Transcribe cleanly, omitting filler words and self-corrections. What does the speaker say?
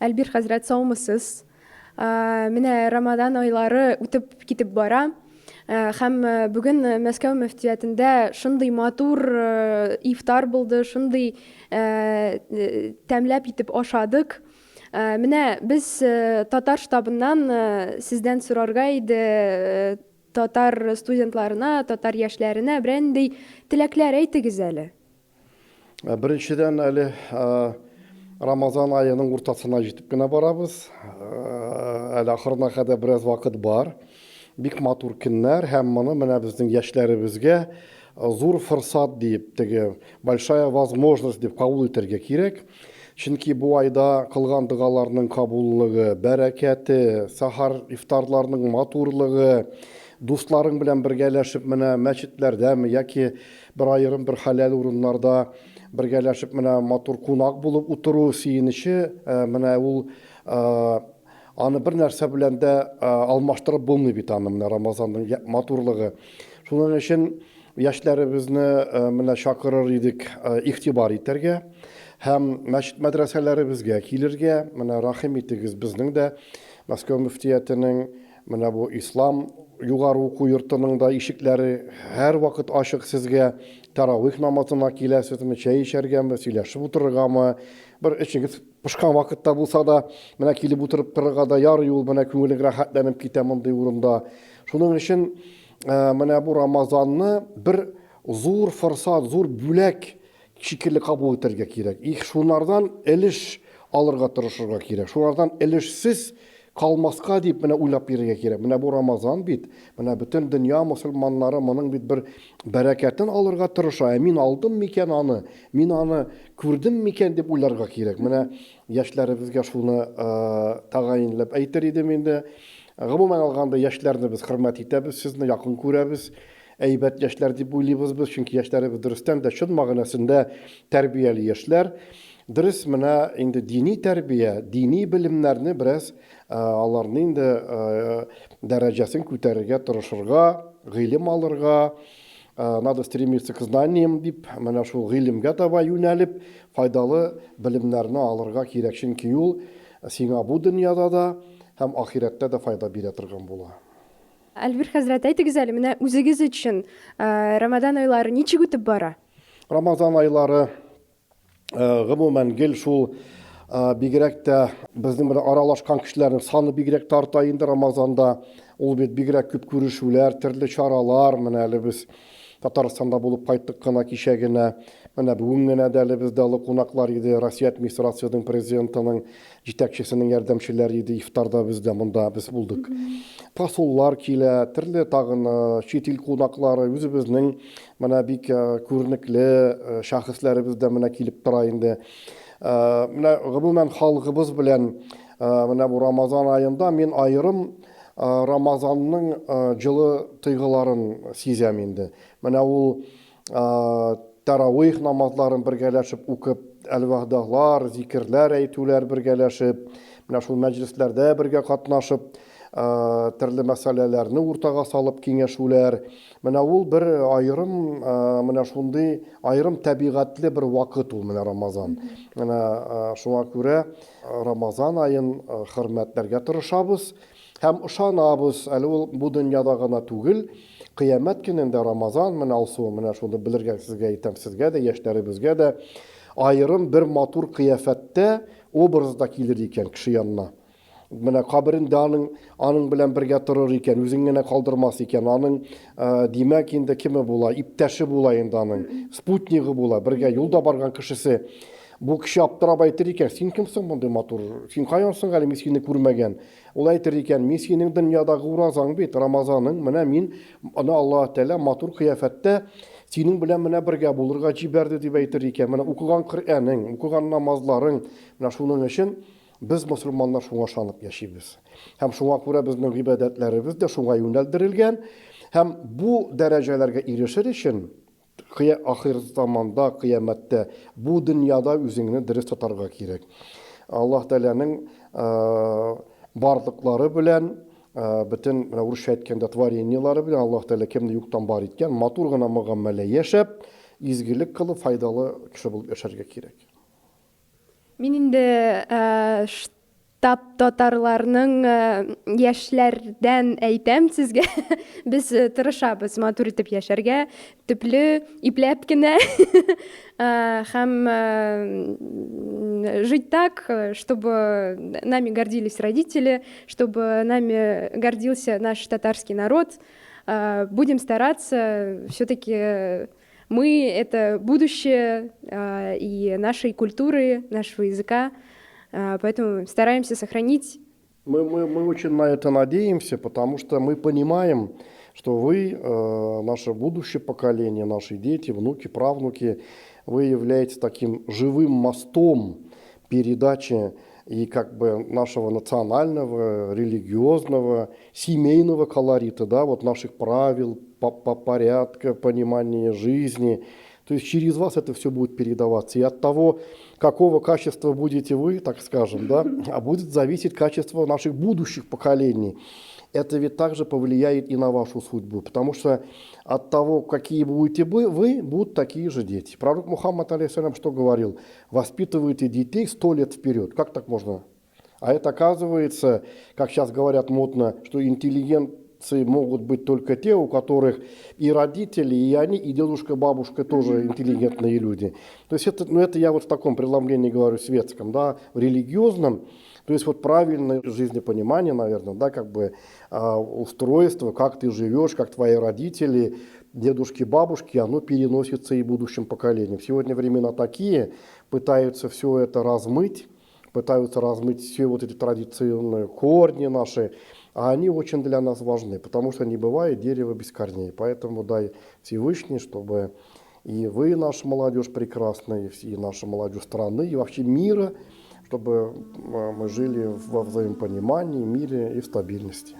Әлбир хәзрәт, саумысыз. Менә Рамадан айлары үтеп китеп бара. Һәм бүген Мәскәү мөфтиятендә шундый матур ифтар булды, шундый тәмләп итеп ашадык. Менә без татар штабыннан сездән сорарга иде, татар студентларына, татар яшьләренә берәндәй теләкләр әйтегез әле. Беренчедән, әле Рамазан айының уртасына җитеп кенә барабыз. Әле ахырына кадәр бераз вакыт бар. Бик матур көннәр һәм моны менә безнең яшьләребезгә зур форсат дип, теге большая возможность дип кабул итәргә кирәк. Чөнки бу айда кылган дугаларның кабуллыгы, бәрәкәте, сахар ифтарларның матурлыгы, дусларың белән бергәләшеп менә мәчетләрдәме яки бер аерым бер хәләл урыннарда бергәләшеп менә матур кунак булып утыру сөенече, менә ул аны бер нәрсә белән дә алмаштырып булмый бит аны, менә Рамазанның матурлыгы. Шуның өчен яшьләребезне менә чакырыр идек игътибар итәргә һәм мәчет мәдрәсәләребезгә килергә. Менә рәхим итегез, безнең дә Мәскәү мөфтиятенең менә бу ислам югары уку йортының да ишекләре һәр вакыт ачык сезгә. Таравих намазына киләсезме, чәй эчәргәме, сөйләшеп утырыргамы, бер эчегез пышкан вакытта булса да, менә килеп утырып торырга да ярый ул, менә күңелең рәхәтләнеп китә мондый урында. Шуның өчен менә бу Рамазанны бер зур форсат, зур бүләк шикелле кабул итәргә кирәк. Шунардан өлеш алырга тырышырга кирәк. Шулардан өлешсез калмаска дип менә уйлап йөрергә кирәк. Менә бу Рамазан бит, менә бөтен дөнья мөселманнары моның бит бер бәрәкәтен алырга тырыша. Мин алдым микән аны, мин аны күрдем микән дип уйларга кирәк. Менә яшьләребезгә шуны тәгаенләп әйтер идем инде. Гомумән алганда яшьләрне без хөрмәт итәбез, сезне якын күрәбез. Әйбәт яшьләр дип уйлыйбыз без, чөнки яшьләребез дөрестән дә чын мәгънәсендә тәрбияле яшьләр. Дөрес, менә инде дини тәрбия, дини белемнәрне бераз аларны инде дәрәҗәсен күтәрергә тырышырга, гыйлем алырга, надо стремиться к знаниям дип, менә шул гыйлемгә таба юнәлеп, файдалы белемнәрне алырга кирәк, чөнки ул сиңа бу дөньяда да һәм ахирәттә дә файда бирә торган була. Әлбир хәзрәт, әйтегез әле, менә үзегез өчен Рамадан айлары ничек үтеп бара? Рамазан айлары гомумән гел шул бигрәк тә безнең белән аралашкан кешеләрнең саны бигрәк тарта инде Рамазанда. Ул бит бигрәк күп күрешүләр, төрле чаралар. Менә әле без Татарстанда булып кайттык кына кичә генә. Менә бүген генә дә әле бездә кунаклар иде. Россия администрациясының президентының җитәкчесенең ярдәмчеләре иде. Ифтарда бездә монда без булдык. Посоллар килә, төрле тагын чит ил кунаклары, үзебезнең менә бик күренекле шәхесләребез дә менә килеп тора инде. Менә гомумән халкыбыз белән менә бу Рамазан аенда мин аерым Рамазанның җылы тойгыларын сизәм инде. Менә ул таравих намазларын бергәләшеп укып, әл-вахдалар, зикрләр әйтүләр бергәләшеп, менә шул мәҗлесләрдә бергә катнашып, төрле мәсьәләләрне уртага салып киңәшүләр. Менә ул бер аерым, менә шундый аерым табигатьле бер вакыт ул менә Рамазан. Менә шуңа күрә Рамазан аен хөрмәтләргә тырышабыз һәм ышанабыз, әле ул бу дөньяда гына түгел, кыямәт көнендә Рамазан менә алсу, менә шуны белергә сезгә әйтәм, сезгә дә, яшьләребезгә дә аерым бер матур кыяфәттә, образда килер икән кеше янына. Менә каберендә аның белән бергә торыр икән, үзен генә калдырмас икән, аның димәк инде кеме була, иптәше була инде аның, спутнигы була, бергә юлда барган кешесе. Бу кеше аптырап әйтер икән, син кемсең мондый матур, син каянсың әле, мин сине күрмәгән. Ул әйтер икән, мин синең дөньядагы уразаң бит, Рамазаның, менә мин аны Аллаһ Тәгалә матур кыяфәттә синең белән менә бергә булырга җибәрде дип әйтер икән. Менә укыган Коръәнең, укыган намазларың, менә шуның өчен без мөселманнар шуңа ышанып яшибез. Һәм шуңа күрә безнең гыйбадәтләребез дә шуңа юнәлдерелгән. Һәм бу дәрәҗәләргә ирешер өчен ахир заманда, кыямәттә, бу дөньяда үзеңне дөрес тотарга кирәк. Аллаһ Тәгаләнең барлыклары белән, бөтен урысча әйткәндә творениялары белән Аллаһ Тәгалә кемне юктан бар иткән, матур гына мөгамәлә яшәп, изгелек кылып, файдалы кеше булып яшәргә кирәк. Мин инде тап татарларның яшьләрдән әйтәм сезгә, без тырышабыз матур итеп яшәргә, төпле, ипләп кенә һәм жить так, чтобы нами гордились родители, чтобы нами гордился наш татарский народ. Будем стараться, все-таки мы — это будущее и нашей культуры, нашего языка, поэтому стараемся сохранить. Мы очень на это надеемся, потому что мы понимаем, что вы, наше будущее поколение, наши дети, внуки, правнуки, вы являетесь таким живым мостом передачи и как бы нашего национального, религиозного, семейного колорита, да, вот наших правил, порядка, понимания жизни. То есть через вас это все будет передаваться. И от того, какого качества будете вы, так скажем, да, а будет зависеть качество наших будущих поколений. Это ведь также повлияет и на вашу судьбу, потому что от того, какие будете вы, будут такие же дети. Пророк Мухаммад, алейхиссалям, что говорил? Воспитывайте детей 100 лет вперед. Как так можно? А это оказывается, как сейчас говорят модно, что интеллигенции могут быть только те, у которых и родители, и они, и дедушка, бабушка тоже интеллигентные люди. То есть это, это я вот в таком преломлении говорю светском, да, в религиозном. То есть вот правильное жизнепонимание, наверное, да, как бы устройство, как ты живешь, как твои родители, дедушки, бабушки, оно переносится и будущим поколениям. Сегодня времена такие, пытаются все это размыть, пытаются размыть все вот эти традиционные корни наши, а они очень для нас важны, потому что не бывает дерева без корней. Поэтому дай Всевышний, чтобы и вы, наша молодежь прекрасная, и наша молодежь страны, и вообще мира, чтобы мы жили во взаимопонимании, мире и в стабильности.